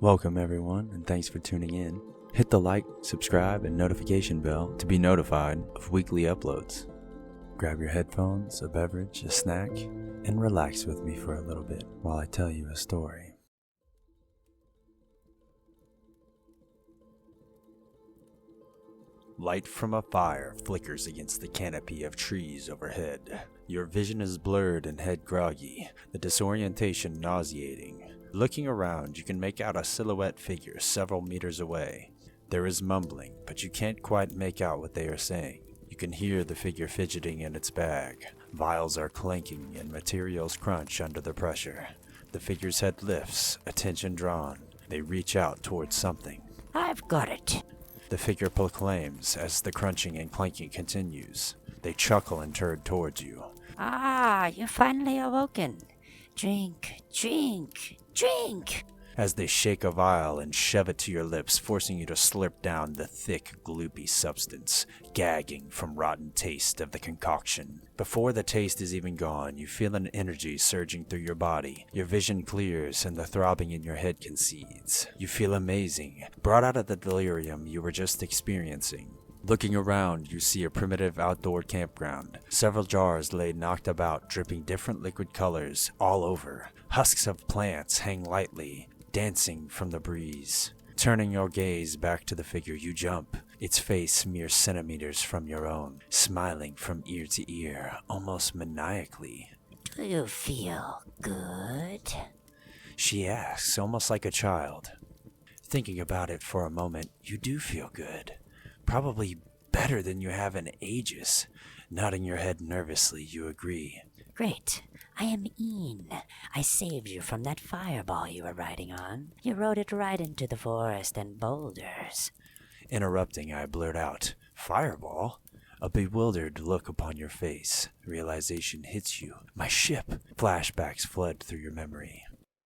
Welcome everyone, and thanks for tuning in. Hit the like, subscribe, and notification bell to be notified of weekly uploads. Grab your headphones, a beverage, a snack, and relax with me for a little bit while I tell you a story. Light from a fire flickers against the canopy of trees overhead. Your vision is blurred and head groggy, the disorientation nauseating. Looking around, you can make out a silhouette figure several meters away. There is mumbling, but you can't quite make out what they are saying. You can hear the figure fidgeting in its bag. Vials are clanking and materials crunch under the pressure. The figure's head lifts, attention drawn. They reach out towards something. I've got it, the figure proclaims as the crunching and clanking continues. They chuckle and turn towards you. You're finally awoken. Drink, drink, drink. As they shake a vial and shove it to your lips, forcing you to slurp down the thick, gloopy substance, gagging from rotten taste of the concoction. Before the taste is even gone, you feel an energy surging through your body. Your vision clears and the throbbing in your head concedes. You feel amazing, brought out of the delirium you were just experiencing. Looking around, you see a primitive outdoor campground. Several jars lay knocked about, dripping different liquid colors all over. Husks of plants hang lightly, dancing from the breeze. Turning your gaze back to the figure, you jump, its face mere centimeters from your own, smiling from ear to ear, almost maniacally. Do you feel good? She asks, almost like a child. Thinking about it for a moment, you do feel good. Probably better than you have in ages. Nodding your head nervously, you agree. Great. I am Ian. I saved you from that fireball you were riding on. You rode it right into the forest and boulders. Interrupting, I blurt out, "Fireball?" A bewildered look upon your face. Realization hits you. My ship! Flashbacks flood through your memory.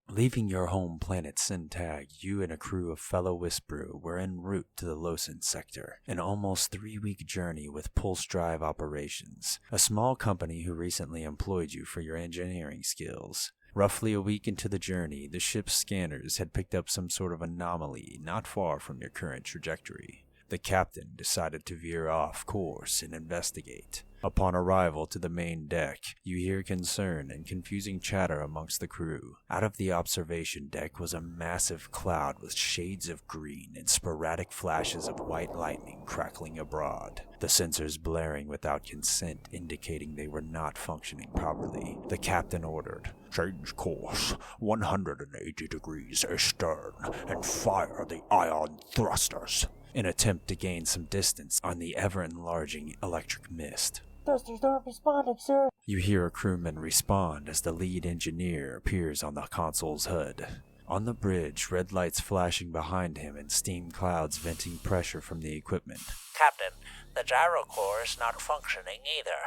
Leaving your home planet Syntag, you and a crew of fellow whisbrew were en route to the Locin Sector, an almost 3-week journey with pulse drive operations, a small company who recently employed you for your engineering skills. Roughly a week into the journey, the ship's scanners had picked up some sort of anomaly not far from your current trajectory. The captain decided to veer off course and investigate. Upon arrival to the main deck, you hear concern and confusing chatter amongst the crew. Out of the observation deck was a massive cloud with shades of green and sporadic flashes of white lightning crackling abroad. The sensors blaring without consent, indicating they were not functioning properly. The captain ordered, "Change course, 180 degrees astern, and fire the ion thrusters," in attempt to gain some distance on the ever-enlarging electric mist. Thrusters aren't responding, sir. You hear a crewman respond as the lead engineer appears on the console's HUD. On the bridge, red lights flashing behind him and steam clouds venting pressure from the equipment. "Captain, the gyro core is not functioning either."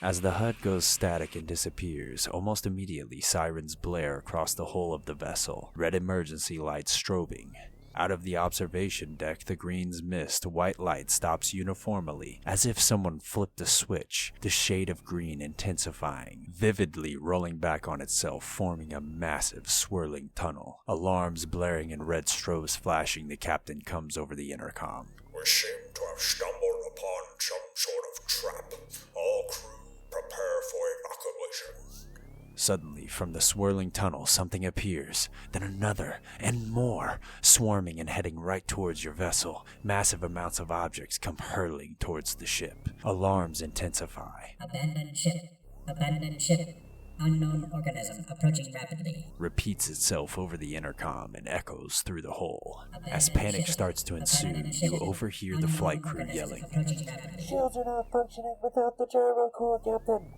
As the HUD goes static and disappears, almost immediately sirens blare across the hull of the vessel, red emergency lights strobing. Out of the observation deck, the green's mist, white light stops uniformly, as if someone flipped a switch, the shade of green intensifying, vividly rolling back on itself, forming a massive, swirling tunnel. Alarms blaring and red strobes flashing, the captain comes over the intercom. "We seem to have stumbled upon some sort of trap. All crew, prepare for evacuation." Suddenly, from the swirling tunnel, something appears, then another, and more, swarming and heading right towards your vessel. Massive amounts of objects come hurtling towards the ship. Alarms intensify. Abandoned ship. Abandoned ship. Unknown organism approaching rapidly. Repeats itself over the intercom and echoes through the hull. As panic starts to ensue, you overhear the flight crew yelling, Shields are not functioning without the gyro core, Captain.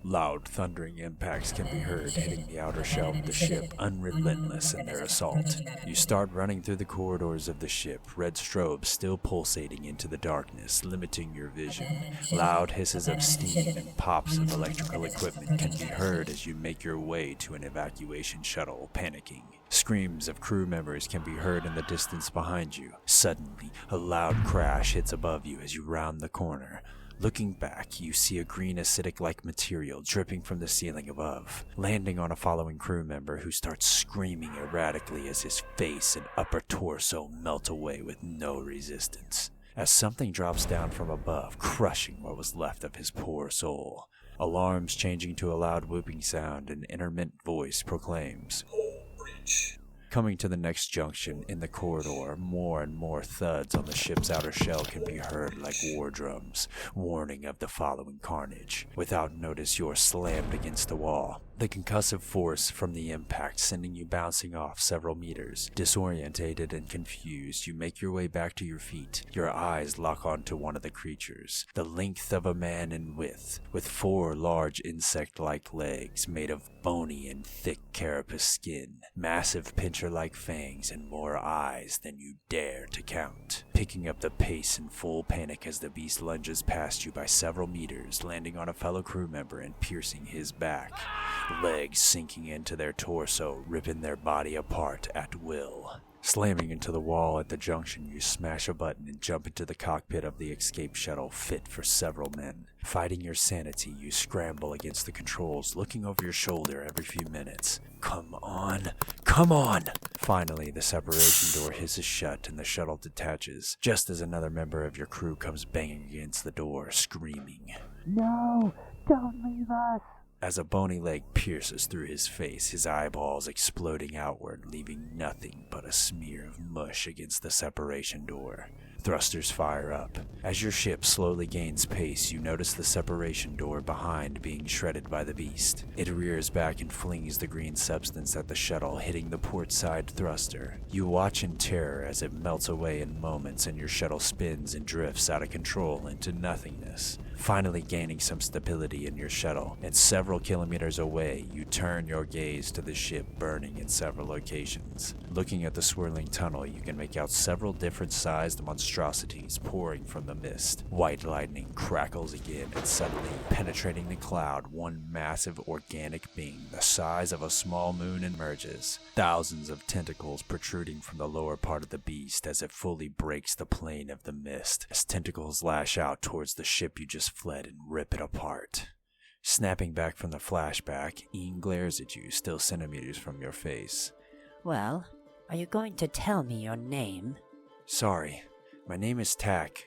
Loud thundering impacts can be heard hitting the outer shell of the ship, unrelentless in their assault. You start running through the corridors of the ship, red strobes still pulsating into the darkness, limiting your vision. Loud hisses of steam and pops of electrical equipment can be heard as you make your way to an evacuation shuttle, panicking. Screams of crew members can be heard in the distance behind you. Suddenly, a loud crash hits above you as you round the corner. Looking back, you see a green acidic-like material dripping from the ceiling above, landing on a following crew member who starts screaming erratically as his face and upper torso melt away with no resistance, as something drops down from above, crushing what was left of his poor soul. Alarms changing to a loud whooping sound, an intermittent voice proclaims, Hull breach. Coming to the next junction in the corridor, more and more thuds on the ship's outer shell can be heard like war drums, warning of the following carnage. Without notice, you're slammed against the wall, the concussive force from the impact sending you bouncing off several meters. Disorientated and confused, you make your way back to your feet. Your eyes lock onto one of the creatures, the length of a man in width, with 4 large insect-like legs made of bony and thick carapace skin, massive pincher-like fangs, and more eyes than you dare to count. Picking up the pace in full panic as the beast lunges past you by several meters, landing on a fellow crew member and piercing his back. Legs sinking into their torso, ripping their body apart at will. Slamming into the wall at the junction, you smash a button and jump into the cockpit of the escape shuttle fit for several men. Fighting your sanity, you scramble against the controls, looking over your shoulder every few minutes. Come on! Come on! Finally, the separation door hisses shut and the shuttle detaches, just as another member of your crew comes banging against the door, screaming, No! Don't leave us! As a bony leg pierces through his face, his eyeballs exploding outward, leaving nothing but a smear of mush against the separation door. Thrusters fire up. As your ship slowly gains pace, you notice the separation door behind being shredded by the beast. It rears back and flings the green substance at the shuttle, hitting the port side thruster. You watch in terror as it melts away in moments and your shuttle spins and drifts out of control into nothingness. Finally gaining some stability in your shuttle, and several kilometers away, you turn your gaze to the ship burning in several locations. Looking at the swirling tunnel, you can make out several different sized monstrosities pouring from the mist. White lightning crackles again, and suddenly, penetrating the cloud, one massive organic being the size of a small moon emerges. Thousands of tentacles protruding from the lower part of the beast as it fully breaks the plane of the mist, as tentacles lash out towards the ship you just fled and rip it apart. Snapping back from the flashback, Ian glares at you, still centimeters from your face. Well, are you going to tell me your name? Sorry, my name is Tack.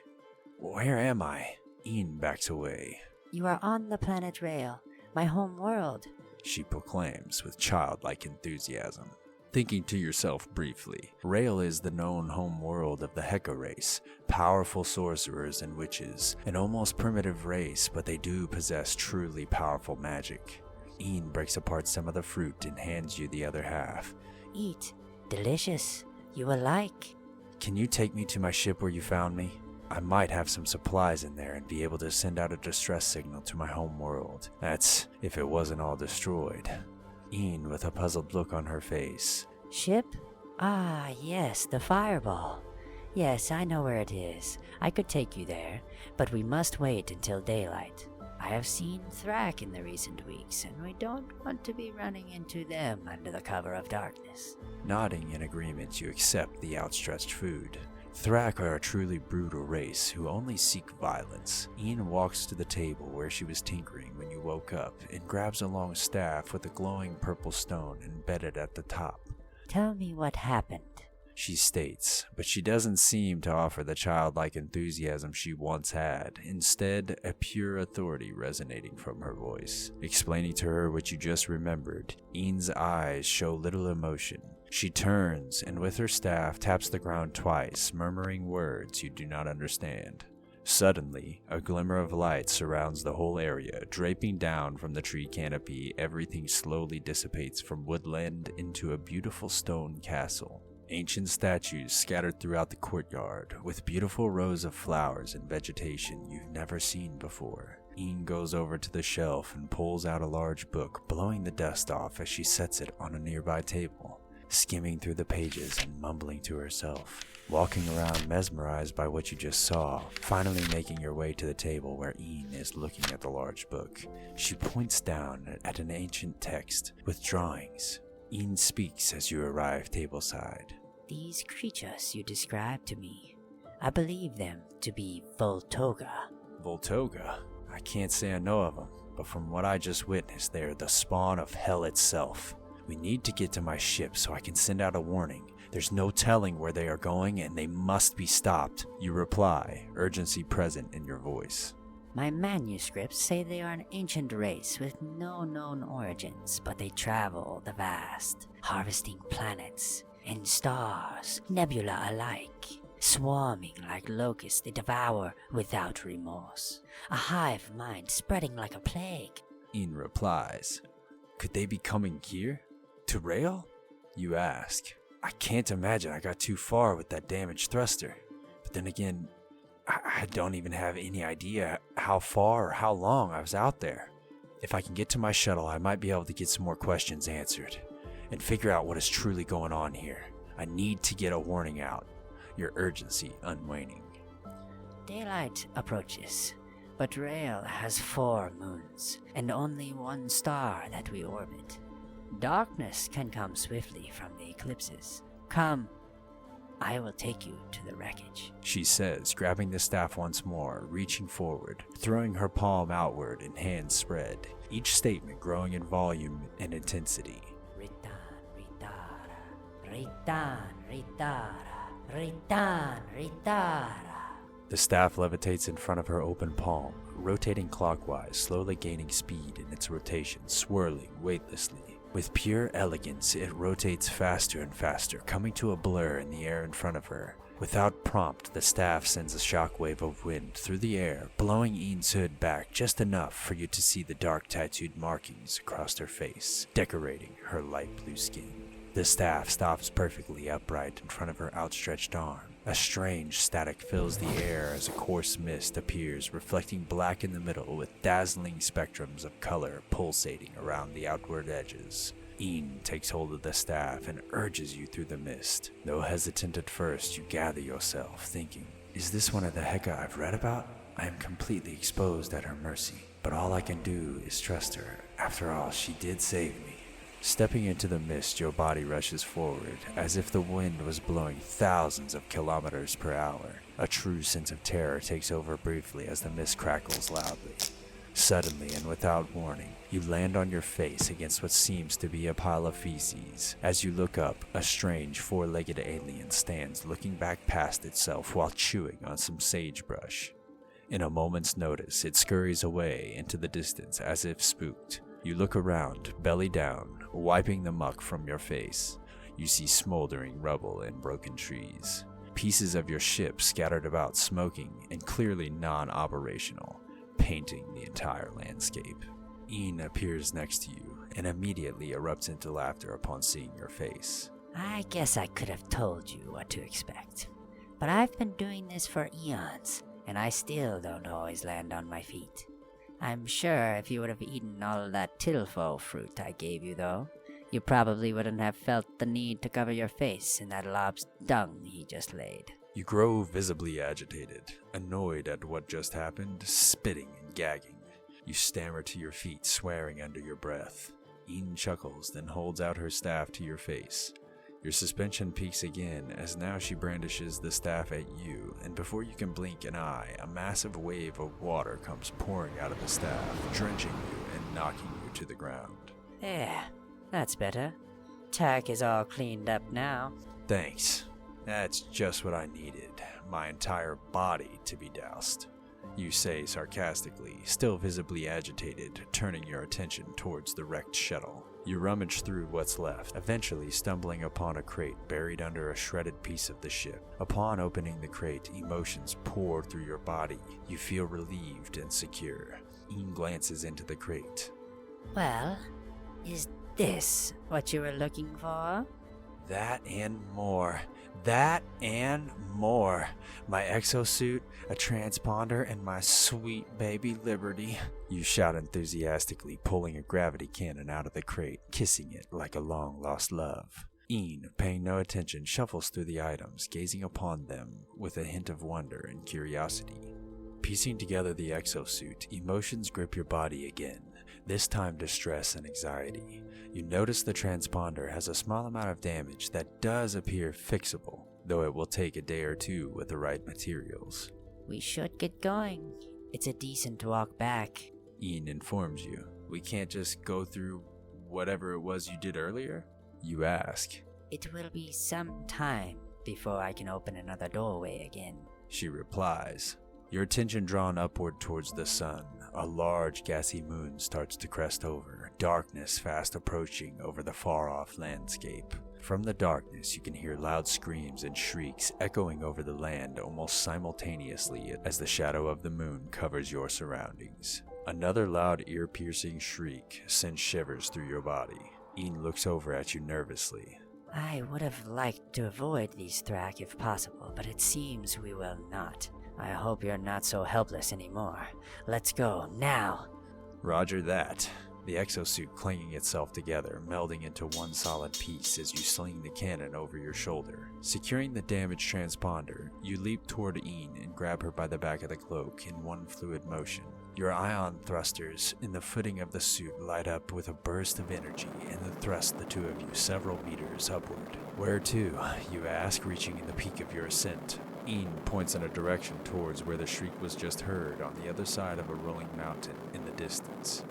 Where am I? Ian backs away. You are on the planet Rail, my home world. She proclaims with childlike enthusiasm. Thinking to yourself briefly, Rail is the known home world of the Heka race, powerful sorcerers and witches, an almost primitive race, but they do possess truly powerful magic. Ian breaks apart some of the fruit and hands you the other half. Eat. Delicious. You will like. Can you take me to my ship where you found me? I might have some supplies in there and be able to send out a distress signal to my home world. That's if it wasn't all destroyed. Ian with a puzzled look on her face. Ship? Ah, yes, the fireball. Yes, I know where it is. I could take you there, but we must wait until daylight. I have seen Thrak in the recent weeks, and we don't want to be running into them under the cover of darkness. Nodding in agreement, you accept the outstretched food. Thrak are a truly brutal race who only seek violence. Ian walks to the table where she was tinkering when you woke up and grabs a long staff with a glowing purple stone embedded at the top. Tell me what happened. She states, but she doesn't seem to offer the childlike enthusiasm she once had. Instead, a pure authority resonating from her voice. Explaining to her what you just remembered, Ian's eyes show little emotion. She turns and with her staff taps the ground twice, murmuring words you do not understand. Suddenly, a glimmer of light surrounds the whole area. Draping down from the tree canopy, everything slowly dissipates from woodland into a beautiful stone castle. Ancient statues scattered throughout the courtyard, with beautiful rows of flowers and vegetation you've never seen before. Ian goes over to the shelf and pulls out a large book, blowing the dust off as she sets it on a nearby table. Skimming through the pages and mumbling to herself, walking around mesmerized by what you just saw, finally making your way to the table where Ian is looking at the large book. She points down at an ancient text with drawings. Ian speaks as you arrive tableside. These creatures you described to me, I believe them to be Voltoga. Voltoga? I can't say I know of them, but from what I just witnessed, they are the spawn of hell itself. We need to get to my ship so I can send out a warning. There's no telling where they are going and they must be stopped. You reply, urgency present in your voice. My manuscripts say they are an ancient race with no known origins, but they travel the vast, harvesting planets and stars, nebula alike. Swarming like locusts, they devour without remorse. A hive mind spreading like a plague. Ian replies, could they be coming here? To Rail? You ask. I can't imagine I got too far with that damaged thruster. But then again, I don't even have any idea how far or how long I was out there. If I can get to my shuttle, I might be able to get some more questions answered and figure out what is truly going on here. I need to get a warning out. Your urgency unwaning. Daylight approaches, but Rail has 4 moons and only 1 star that we orbit. Darkness can come swiftly from the eclipses. Come, I will take you to the wreckage, she says, grabbing the staff once more, reaching forward, throwing her palm outward and hands spread, each statement growing in volume and intensity. Ritan, ritara, Ritan, ritara. The staff levitates in front of her open palm, rotating clockwise, slowly gaining speed in its rotation, swirling weightlessly. With pure elegance, it rotates faster and faster, coming to a blur in the air in front of her. Without prompt, the staff sends a shockwave of wind through the air, blowing Ian's hood back just enough for you to see the dark tattooed markings across her face, decorating her light blue skin. The staff stops perfectly upright in front of her outstretched arm. A strange static fills the air as a coarse mist appears, reflecting black in the middle with dazzling spectrums of color pulsating around the outward edges. Ian takes hold of the staff and urges you through the mist. Though hesitant at first, you gather yourself, thinking, is this one of the Heka I've read about? I am completely exposed at her mercy, but all I can do is trust her. After all, she did save me. Stepping into the mist, your body rushes forward, as if the wind was blowing thousands of kilometers per hour. A true sense of terror takes over briefly as the mist crackles loudly. Suddenly and without warning, you land on your face against what seems to be a pile of feces. As you look up, a strange four-legged alien stands looking back past itself while chewing on some sagebrush. In a moment's notice, it scurries away into the distance as if spooked. You look around, belly down, wiping the muck from your face. You see smoldering rubble and broken trees. Pieces of your ship scattered about smoking and clearly non-operational, painting the entire landscape. Ian appears next to you and immediately erupts into laughter upon seeing your face. I guess I could have told you what to expect. But I've been doing this for eons, and I still don't always land on my feet. I'm sure if you would have eaten all of that tilfo fruit I gave you, though, you probably wouldn't have felt the need to cover your face in that lob's dung he just laid. You grow visibly agitated, annoyed at what just happened, spitting and gagging. You stammer to your feet, swearing under your breath. Ian chuckles, then holds out her staff to your face. Your suspension peaks again as now she brandishes the staff at you, and before you can blink an eye, a massive wave of water comes pouring out of the staff, drenching you and knocking you to the ground. There, that's better. Tack is all cleaned up now. Thanks. That's just what I needed. My entire body to be doused. You say sarcastically, still visibly agitated, turning your attention towards the wrecked shuttle. You rummage through what's left, eventually stumbling upon a crate buried under a shredded piece of the ship. Upon opening the crate, emotions pour through your body. You feel relieved and secure. Ian glances into the crate. Well, is this what you were looking for? That and more. That and more. My exosuit, a transponder, and my sweet baby Liberty. You shout enthusiastically, pulling a gravity cannon out of the crate, kissing it like a long-lost love. Ian, paying no attention, shuffles through the items, gazing upon them with a hint of wonder and curiosity. Piecing together the exosuit, emotions grip your body again, this time distress and anxiety. You notice the transponder has a small amount of damage that does appear fixable, though it will take a day or two with the right materials. We should get going. It's a decent walk back. Ian informs you. We can't just go through whatever it was you did earlier? You ask. It will be some time before I can open another doorway again. She replies. Your attention drawn upward towards the sun, a large gassy moon starts to crest over, darkness fast approaching over the far-off landscape. From the darkness, you can hear loud screams and shrieks echoing over the land almost simultaneously as the shadow of the moon covers your surroundings. Another loud, ear-piercing shriek sends shivers through your body. Ian looks over at you nervously. I would have liked to avoid these Thrak if possible, but it seems we will not. I hope you're not so helpless anymore. Let's go, now! Roger that. The exosuit clanging itself together, melding into one solid piece as you sling the cannon over your shoulder. Securing the damaged transponder, you leap toward Ian and grab her by the back of the cloak in one fluid motion. Your ion thrusters in the footing of the suit light up with a burst of energy and then thrust the two of you several meters upward. Where to, you ask, reaching in the peak of your ascent. Ian points in a direction towards where the shriek was just heard on the other side of a rolling mountain in the distance.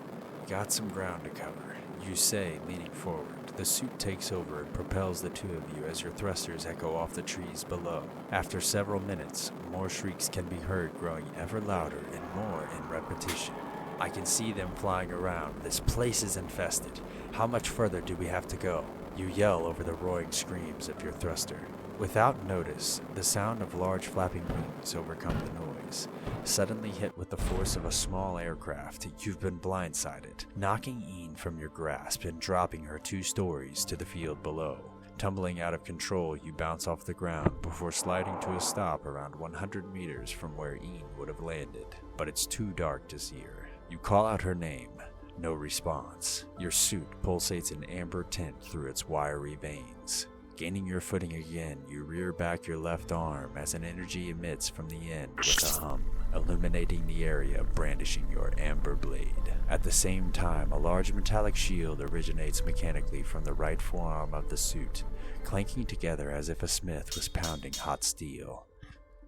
Got some ground to cover, you say, leaning forward. The suit takes over and propels the two of you as your thrusters echo off the trees below. After several minutes, more shrieks can be heard growing ever louder and more in repetition. I can see them flying around. This place is infested. How much further do we have to go? You yell over the roaring screams of your thruster. Without notice, the sound of large flapping wings overcome the noise. Suddenly hit with the force of a small aircraft, you've been blindsided, knocking Ian from your grasp and dropping her 2 stories to the field below. Tumbling out of control, you bounce off the ground before sliding to a stop around 100 meters from where Ian would have landed, but it's too dark to see her. You call out her name. No response. Your suit pulsates an amber tint through its wiry veins. Gaining your footing again, you rear back your left arm as an energy emits from the end with a hum, illuminating the area, brandishing your amber blade. At the same time, a large metallic shield originates mechanically from the right forearm of the suit, clanking together as if a smith was pounding hot steel.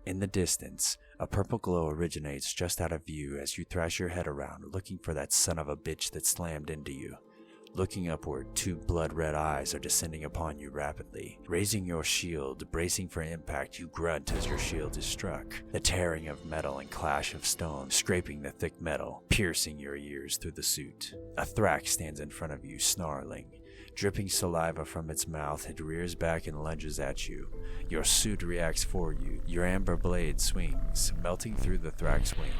In the distance, a purple glow originates just out of view as you thrash your head around looking for that son of a bitch that slammed into you. Looking upward, 2 blood-red eyes are descending upon you rapidly. Raising your shield, bracing for impact, you grunt as your shield is struck. The tearing of metal and clash of stone, scraping the thick metal, piercing your ears through the suit. A Thrak stands in front of you, snarling. Dripping saliva from its mouth, it rears back and lunges at you. Your suit reacts for you. Your amber blade swings, melting through the Thrak's wing,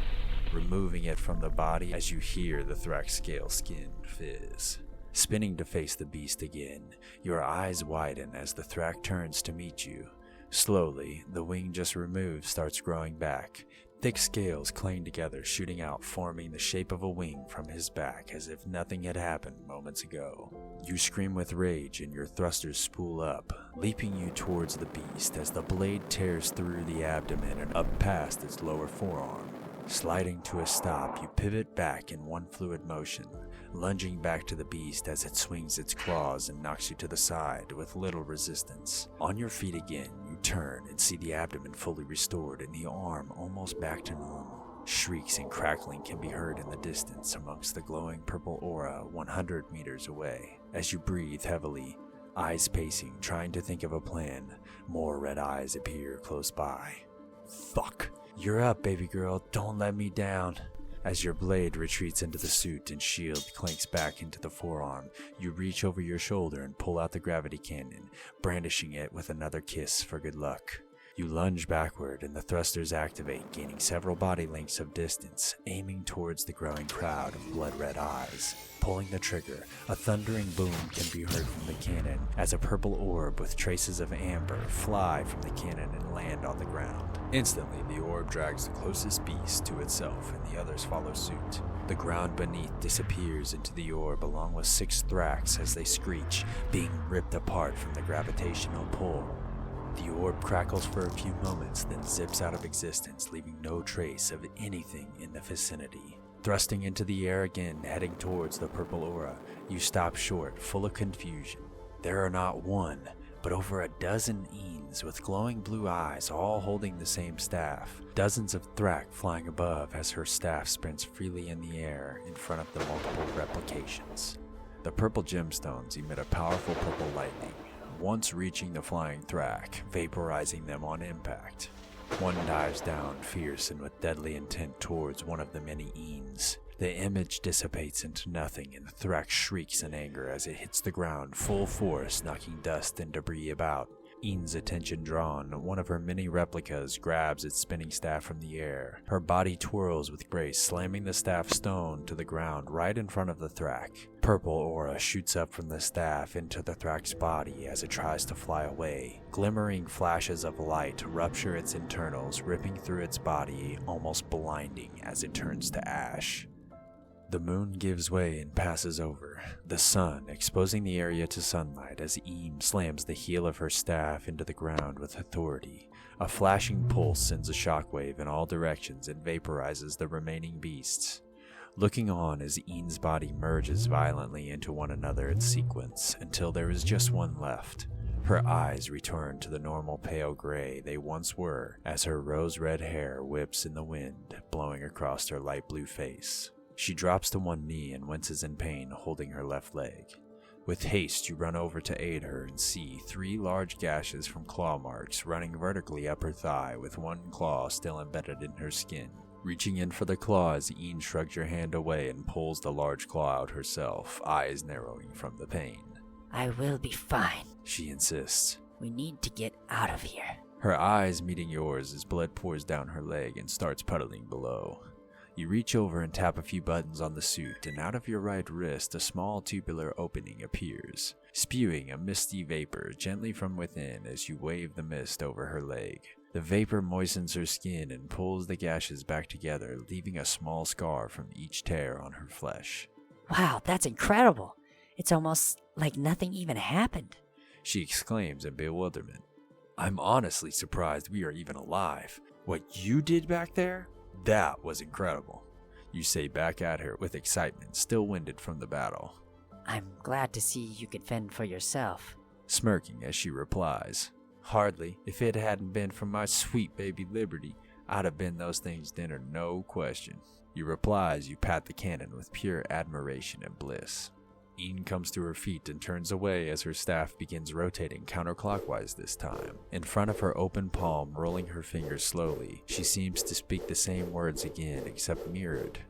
removing it from the body as you hear the Thrak scale skin fizz. Spinning to face the beast again, your eyes widen as the Thrak turns to meet you. Slowly, the wing just removed starts growing back. Thick scales clang together, shooting out, forming the shape of a wing from his back as if nothing had happened moments ago. You scream with rage and your thrusters spool up, leaping you towards the beast as the blade tears through the abdomen and up past its lower forearm. Sliding to a stop, you pivot back in one fluid motion, lunging back to the beast as it swings its claws and knocks you to the side with little resistance. On your feet again, you turn and see the abdomen fully restored and the arm almost back to normal. Shrieks and crackling can be heard in the distance amongst the glowing purple aura 100 meters away. As you breathe heavily, eyes pacing, trying to think of a plan, more red eyes appear close by. Fuck! You're up, baby girl. Don't let me down. As your blade retreats into the suit and shield clanks back into the forearm, you reach over your shoulder and pull out the gravity cannon, brandishing it with another kiss for good luck. You lunge backward and the thrusters activate, gaining several body lengths of distance, aiming towards the growing crowd of blood-red eyes. Pulling the trigger, a thundering boom can be heard from the cannon as a purple orb with traces of amber fly from the cannon and land on the ground. Instantly, the orb drags the closest beast to itself and the others follow suit. The ground beneath disappears into the orb along with 6 Thraks as they screech, being ripped apart from the gravitational pull. The orb crackles for a few moments, then zips out of existence, leaving no trace of anything in the vicinity. Thrusting into the air again, heading towards the purple aura, you stop short, full of confusion. There are not 1, but over a dozen Eens with glowing blue eyes, all holding the same staff. Dozens of Thrak flying above as her staff sprints freely in the air in front of the multiple replications. The purple gemstones emit a powerful purple lightning, once reaching the flying Thrak, vaporizing them on impact. One dives down, fierce and with deadly intent towards one of the many Eens. The image dissipates into nothing, and Thrak shrieks in anger as it hits the ground full force, knocking dust and debris about. Ian's attention drawn, one of her many replicas grabs its spinning staff from the air. Her body twirls with grace, slamming the staff stone to the ground right in front of the Thrak. Purple aura shoots up from the staff into the Thrak's body as it tries to fly away. Glimmering flashes of light rupture its internals, ripping through its body, almost blinding as it turns to ash. The moon gives way and passes over, the sun exposing the area to sunlight as Eam slams the heel of her staff into the ground with authority. A flashing pulse sends a shockwave in all directions and vaporizes the remaining beasts. Looking on as Eam's body merges violently into one another in sequence until there is just one left. Her eyes return to the normal pale gray they once were as her rose-red hair whips in the wind, blowing across her light blue face. She drops to one knee and winces in pain, holding her left leg. With haste, you run over to aid her and see 3 large gashes from claw marks running vertically up her thigh, with one claw still embedded in her skin. Reaching in for the claws, Ian shrugs your hand away and pulls the large claw out herself, eyes narrowing from the pain. I will be fine, She insists. We need to get out of here. Her eyes meeting yours as blood pours down her leg and starts puddling below. You reach over and tap a few buttons on the suit, and out of your right wrist a small tubular opening appears, spewing a misty vapor gently from within as you wave the mist over her leg. The vapor moistens her skin and pulls the gashes back together, leaving a small scar from each tear on her flesh. Wow, that's incredible. It's almost like nothing even happened. She exclaims in bewilderment. I'm honestly surprised we are even alive. What you did back there? That was incredible, you say back at her with excitement still winded from the battle. I'm glad to see you could fend for yourself. Smirking as she replies, Hardly. If it hadn't been for my sweet baby Liberty, I'd have been those things dinner, no question. You reply as you pat the cannon with pure admiration and bliss. Ian comes to her feet and turns away as her staff begins rotating counterclockwise this time. In front of her open palm, rolling her fingers slowly, she seems to speak the same words again, except mirrored.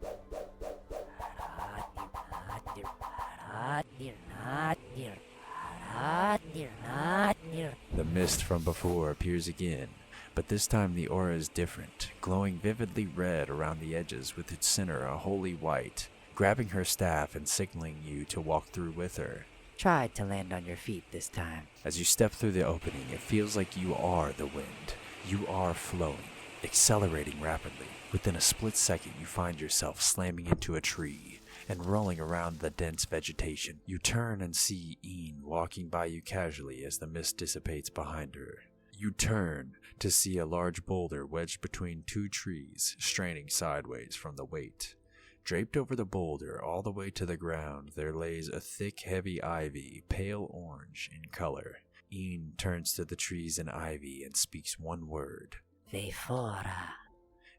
The mist from before appears again, but this time the aura is different, glowing vividly red around the edges with its center a holy white. Grabbing her staff and signaling you to walk through with her. Try to land on your feet this time. As you step through the opening, it feels like you are the wind. You are flowing, accelerating rapidly. Within a split second, you find yourself slamming into a tree and rolling around the dense vegetation. You turn and see Ian walking by you casually as the mist dissipates behind her. You turn to see a large boulder wedged between 2 trees, straining sideways from the weight. Draped over the boulder all the way to the ground, there lays a thick, heavy ivy, pale orange in color. Ian turns to the trees and ivy and speaks one word. Vefora.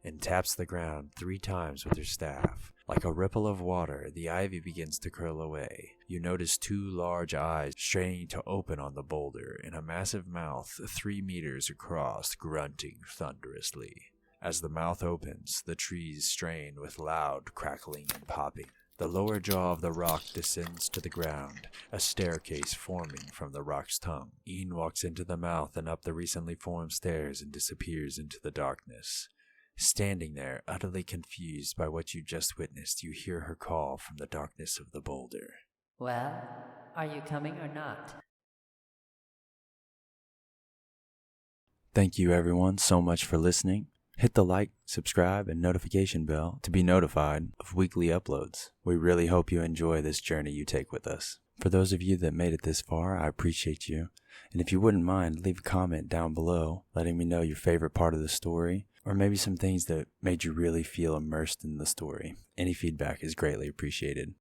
And taps the ground 3 times with her staff. Like a ripple of water, the ivy begins to curl away. You notice 2 large eyes straining to open on the boulder, and a massive mouth 3 meters across, grunting thunderously. As the mouth opens, the trees strain with loud crackling and popping. The lower jaw of the rock descends to the ground, a staircase forming from the rock's tongue. Ian walks into the mouth and up the recently formed stairs and disappears into the darkness. Standing there, utterly confused by what you just witnessed, you hear her call from the darkness of the boulder. Well, are you coming or not? Thank you everyone so much for listening. Hit the like, subscribe, and notification bell to be notified of weekly uploads. We really hope you enjoy this journey you take with us. For those of you that made it this far, I appreciate you. And if you wouldn't mind, leave a comment down below letting me know your favorite part of the story, or maybe some things that made you really feel immersed in the story. Any feedback is greatly appreciated.